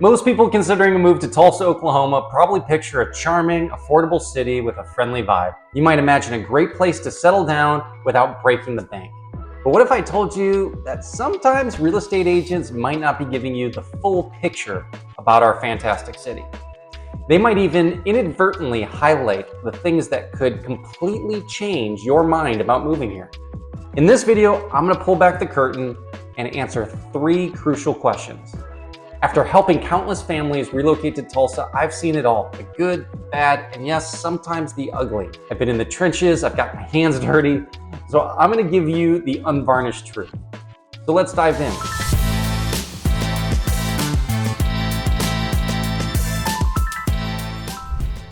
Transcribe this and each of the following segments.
Most people considering a move to Tulsa, Oklahoma probably picture a charming, affordable city with a friendly vibe. You might imagine a great place to settle down without breaking the bank. But what if I told you that sometimes real estate agents might not be giving you the full picture about our fantastic city? They might even inadvertently highlight the things that could completely change your mind about moving here. In this video, I'm going to pull back the curtain and answer 3 crucial questions. After helping countless families relocate to Tulsa, I've seen it all, the good, bad, and yes, sometimes the ugly. I've been in the trenches, I've got my hands dirty, so I'm going to give you the unvarnished truth. So let's dive in.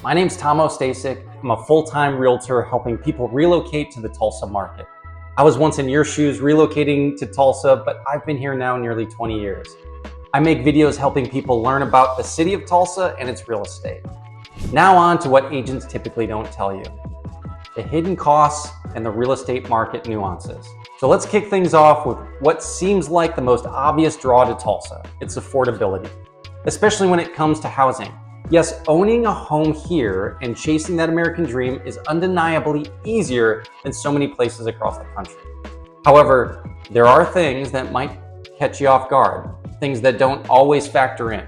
My name's Tom O'Stasek. I'm a full-time realtor helping people relocate to the Tulsa market. I was once in your shoes relocating to Tulsa, but I've been here now nearly 20 years. I make videos helping people learn about the city of Tulsa and its real estate. Now on to what agents typically don't tell you, the hidden costs and the real estate market nuances. So let's kick things off with what seems like the most obvious draw to Tulsa. It's affordability, especially when it comes to housing. Yes, owning a home here and chasing that American dream is undeniably easier than so many places across the country. However, there are things that might catch you off guard, things that don't always factor in,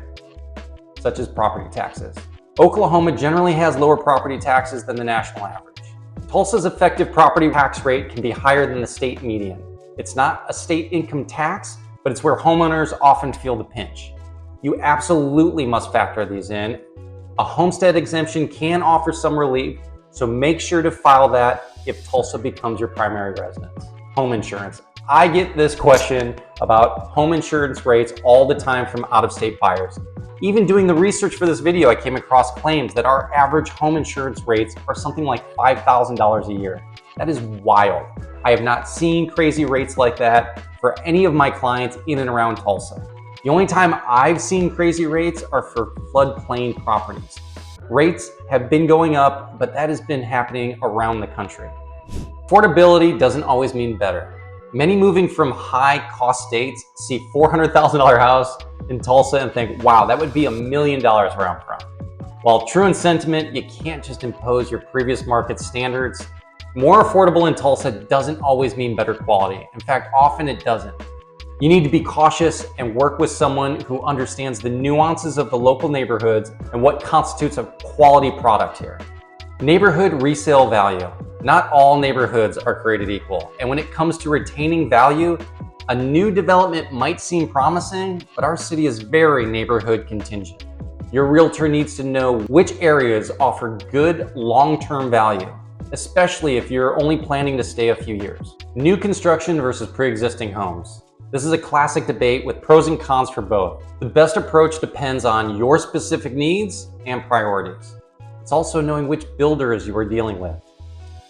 such as property taxes. Oklahoma generally has lower property taxes than the national average. Tulsa's effective property tax rate can be higher than the state median. It's not a state income tax, but it's where homeowners often feel the pinch. You absolutely must factor these in. A homestead exemption can offer some relief, so make sure to file that if Tulsa becomes your primary residence. Home insurance. I get this question about home insurance rates all the time from out-of-state buyers. Even doing the research for this video, I came across claims that our average home insurance rates are something like $5,000 a year. That is wild. I have not seen crazy rates like that for any of my clients in and around Tulsa. The only time I've seen crazy rates are for floodplain properties. Rates have been going up, but that has been happening around the country. Affordability doesn't always mean better. Many moving from high-cost states see $400,000 house in Tulsa and think, wow, that would be $1 million where I'm from. While true in sentiment, you can't just impose your previous market standards. More affordable in Tulsa doesn't always mean better quality. In fact, often it doesn't. You need to be cautious and work with someone who understands the nuances of the local neighborhoods and what constitutes a quality product here. Neighborhood resale value. Not all neighborhoods are created equal. And when it comes to retaining value, a new development might seem promising, but our city is very neighborhood contingent. Your realtor needs to know which areas offer good long-term value, especially if you're only planning to stay a few years. New construction versus pre-existing homes. This is a classic debate with pros and cons for both. The best approach depends on your specific needs and priorities. It's also knowing which builders you are dealing with.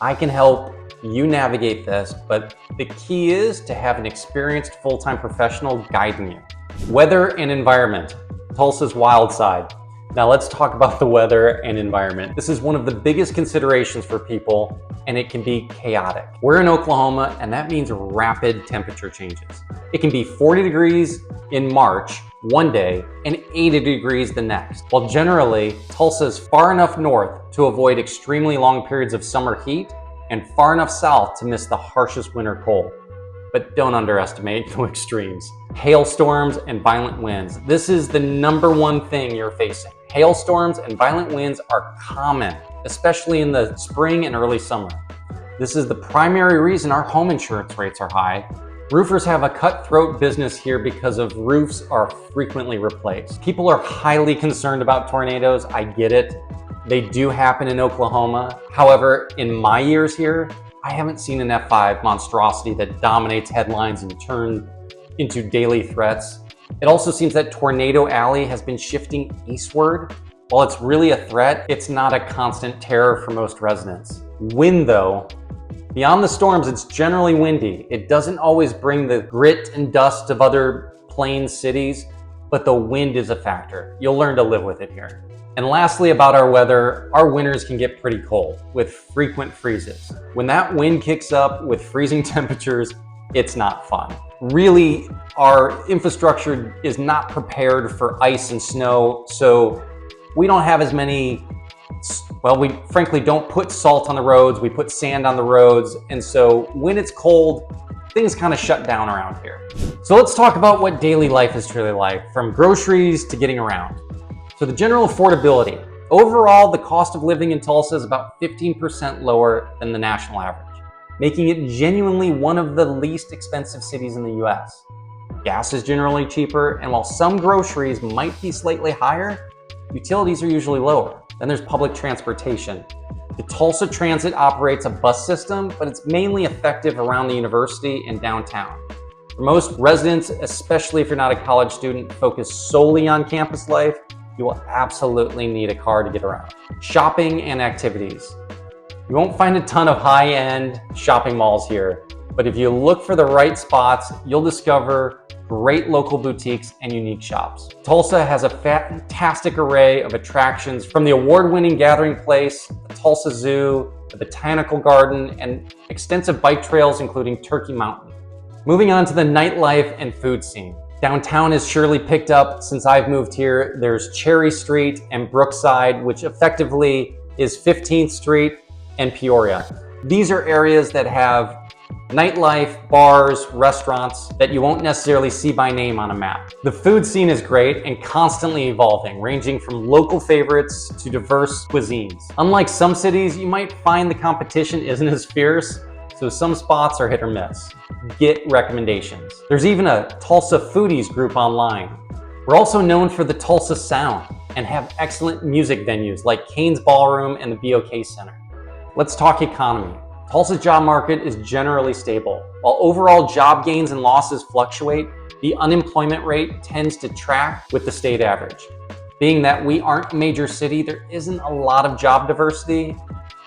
I can help you navigate this, but the key is to have an experienced full-time professional guiding you. Weather and environment, Tulsa's wild side. Now let's talk about the weather and environment. This is one of the biggest considerations for people, and it can be chaotic. We're in Oklahoma, and that means rapid temperature changes. It can be 40 degrees in March one day and 80 degrees the next. While generally, Tulsa is far enough north to avoid extremely long periods of summer heat and far enough south to miss the harshest winter cold. But don't underestimate the extremes. Hailstorms and violent winds. This is the #1 thing you're facing. Hailstorms and violent winds are common, especially in the spring and early summer. This is the primary reason our home insurance rates are high. Roofers have a cutthroat business here because of roofs are frequently replaced. People are highly concerned about tornadoes. I get it. They do happen in Oklahoma. However, in my years here, I haven't seen an F5 monstrosity that dominates headlines and turns into daily threats. It also seems that Tornado Alley has been shifting eastward. While it's really a threat, it's not a constant terror for most residents. Wind though, beyond the storms, it's generally windy. It doesn't always bring the grit and dust of other plain cities, but the wind is a factor. You'll learn to live with it here. And lastly, about our weather, our winters can get pretty cold with frequent freezes. When that wind kicks up with freezing temperatures, it's not fun. Really, our infrastructure is not prepared for ice and snow, so we don't have as many, well, we frankly don't put salt on the roads, we put sand on the roads, and so when it's cold, things kind of shut down around here. So let's talk about what daily life is truly like, from groceries to getting around. So the general affordability. Overall, the cost of living in Tulsa is about 15% lower than the national average, making it genuinely one of the least expensive cities in the US. Gas is generally cheaper, and while some groceries might be slightly higher, utilities are usually lower. Then there's public transportation. The Tulsa Transit operates a bus system, but it's mainly effective around the university and downtown. For most residents, especially if you're not a college student focused solely on campus life, you will absolutely need a car to get around. Shopping and activities. You won't find a ton of high-end shopping malls here, but if you look for the right spots, you'll discover great local boutiques and unique shops. Tulsa has a fantastic array of attractions, from the award-winning Gathering Place, the Tulsa Zoo, the Botanical Garden, and extensive bike trails including Turkey Mountain. Moving on to the nightlife and food scene. Downtown has surely picked up since I've moved here. There's Cherry Street and Brookside, which effectively is 15th Street and Peoria. These are areas that have nightlife, bars, restaurants that you won't necessarily see by name on a map. The food scene is great and constantly evolving, ranging from local favorites to diverse cuisines. Unlike some cities, you might find the competition isn't as fierce, so some spots are hit or miss. Get recommendations. There's even a Tulsa Foodies group online. We're also known for the Tulsa Sound and have excellent music venues like Kane's Ballroom and the BOK Center. Let's talk economy. Tulsa's job market is generally stable. While overall job gains and losses fluctuate, the unemployment rate tends to track with the state average. Being that we aren't a major city, there isn't a lot of job diversity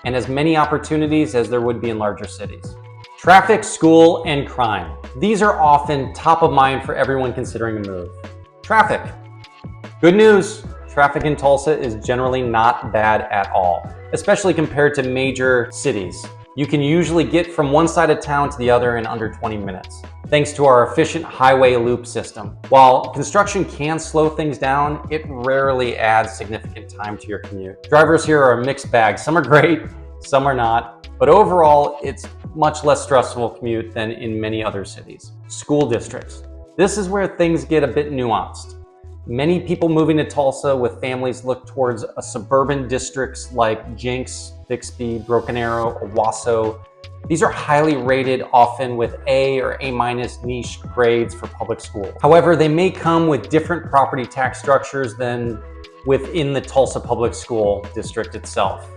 and as many opportunities as there would be in larger cities. Traffic, school, and crime. These are often top of mind for everyone considering a move. Traffic. Good news, traffic in Tulsa is generally not bad at all, especially compared to major cities. You can usually get from one side of town to the other in under 20 minutes, thanks to our efficient highway loop system. While construction can slow things down, it rarely adds significant time to your commute. Drivers here are a mixed bag. Some are great, some are not, but overall, it's much less stressful commute than in many other cities. School districts. This is where things get a bit nuanced. Many people moving to Tulsa with families look towards a suburban districts like Jenks, Bixby, Broken Arrow, Owasso. These are highly rated, often with A or A- niche grades for public school. However, they may come with different property tax structures than within the Tulsa Public School District itself.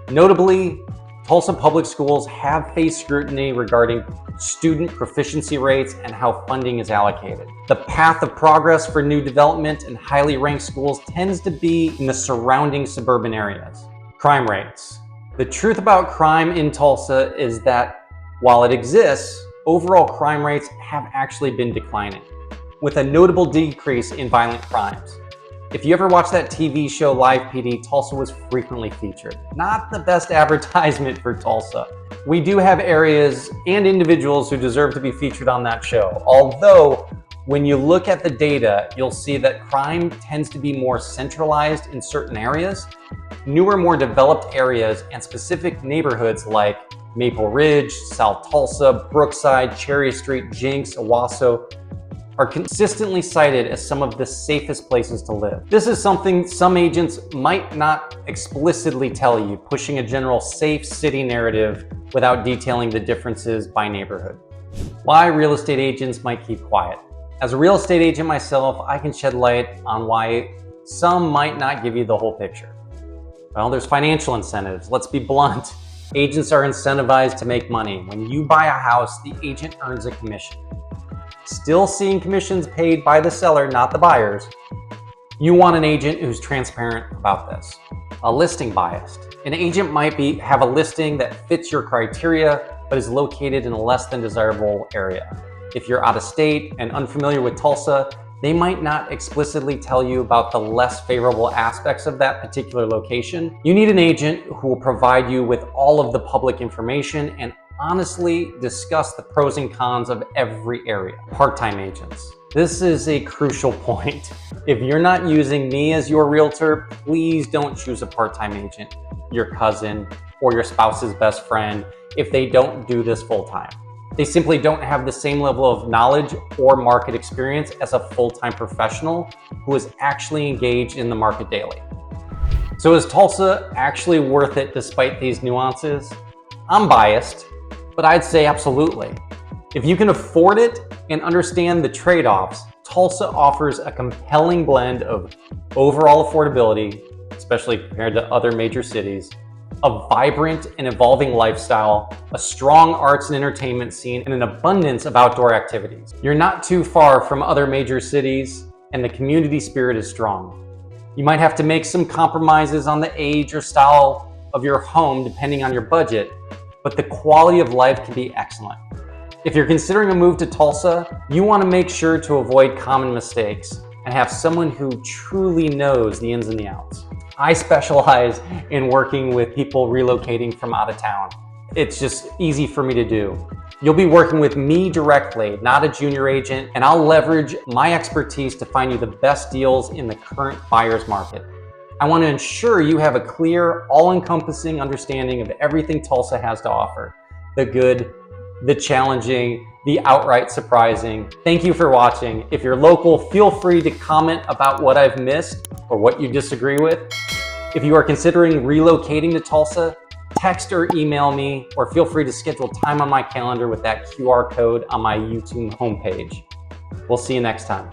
Notably, Tulsa public schools have faced scrutiny regarding student proficiency rates and how funding is allocated. The path of progress for new development and highly ranked schools tends to be in the surrounding suburban areas. Crime rates. The truth about crime in Tulsa is that while it exists, overall crime rates have actually been declining, with a notable decrease in violent crimes. If you ever watched that TV show Live PD, Tulsa was frequently featured. Not the best advertisement for Tulsa. We do have areas and individuals who deserve to be featured on that show. Although, when you look at the data, you'll see that crime tends to be more centralized in certain areas. Newer, more developed areas and specific neighborhoods like Maple Ridge, South Tulsa, Brookside, Cherry Street, Jenks, Owasso, are consistently cited as some of the safest places to live. This is something some agents might not explicitly tell you, pushing a general safe city narrative without detailing the differences by neighborhood. Why real estate agents might keep quiet. As a real estate agent myself, I can shed light on why some might not give you the whole picture. Well, there's financial incentives. Let's be blunt. Agents are incentivized to make money. When you buy a house, the agent earns a commission. Still seeing commissions paid by the seller, not the buyers. You want an agent who's transparent about this. A listing bias. An agent might have a listing that fits your criteria, but is located in a less than desirable area. If you're out of state and unfamiliar with Tulsa, they might not explicitly tell you about the less favorable aspects of that particular location. You need an agent who will provide you with all of the public information and honestly discuss the pros and cons of every area. Part-time agents. This is a crucial point. If you're not using me as your realtor, please don't choose a part-time agent, your cousin, or your spouse's best friend if they don't do this full-time. They simply don't have the same level of knowledge or market experience as a full-time professional who is actually engaged in the market daily. So is Tulsa actually worth it despite these nuances? I'm biased, but I'd say absolutely. If you can afford it and understand the trade-offs, Tulsa offers a compelling blend of overall affordability, especially compared to other major cities, a vibrant and evolving lifestyle, a strong arts and entertainment scene, and an abundance of outdoor activities. You're not too far from other major cities, and the community spirit is strong. You might have to make some compromises on the age or style of your home depending on your budget, but the quality of life can be excellent. If you're considering a move to Tulsa, you want to make sure to avoid common mistakes and have someone who truly knows the ins and the outs. I specialize in working with people relocating from out of town. It's just easy for me to do. You'll be working with me directly, not a junior agent, and I'll leverage my expertise to find you the best deals in the current buyer's market. I want to ensure you have a clear, all-encompassing understanding of everything Tulsa has to offer. The good, the challenging, the outright surprising. Thank you for watching. If you're local, feel free to comment about what I've missed or what you disagree with. If you are considering relocating to Tulsa, text or email me, or feel free to schedule time on my calendar with that QR code on my YouTube homepage. We'll see you next time.